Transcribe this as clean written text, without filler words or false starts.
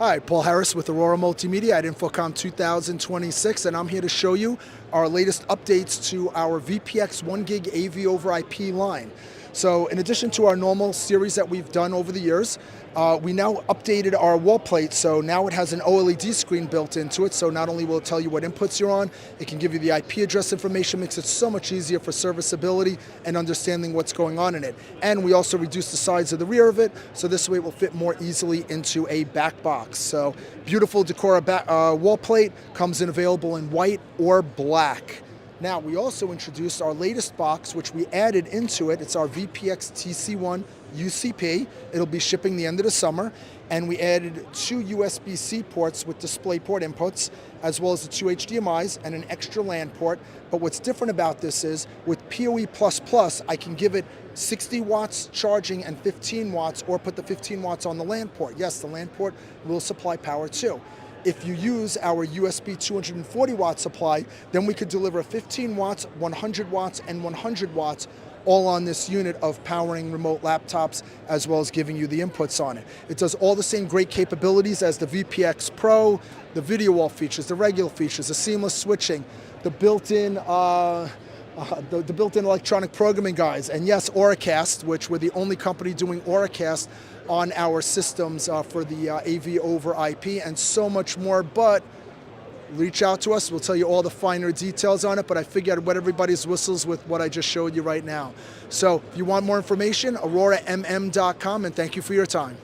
Hi, Paul Harris with Aurora Multimedia at InfoComm 2026, and I'm here to show you our latest updates to our VPX 1 gig AV over IP line. So in addition to our normal series that we've done over the years, we now updated our wall plate, so now it has an OLED screen built into it, so not only will it tell you what inputs you're on, it can give you the IP address information, makes it so much easier for serviceability and understanding what's going on in it. And we also reduced the size of the rear of it, so this way it will fit more easily into a back box. So beautiful Decora wall plate, comes in available in white or black. Now, we also introduced our latest box, which we added into it. It's our VPX-TC1 UCP. It'll be shipping the end of the summer. And we added 2 USB-C ports with DisplayPort inputs, as well as the 2 HDMIs and an extra LAN port. But what's different about this is, with PoE++, I can give it 60 watts charging and 15 watts, or put the 15 watts on the LAN port. Yes, the LAN port will supply power too. If you use our USB 240 watt supply, then we could deliver 15 watts, 100 watts, and 100 watts all on this unit of powering remote laptops, as well as giving you the inputs on it. It does all the same great capabilities as the VPX Pro, the video wall features, the regular features, the seamless switching, the built-in electronic programming guides, and yes, Auracast, which we're the only company doing Auracast on our systems for the AV over IP, and so much more. But reach out to us, we'll tell you all the finer details on it, but I figured I'd wet everybody's whistles with what I just showed you right now. So if you want more information, auroramm.com, and thank you for your time.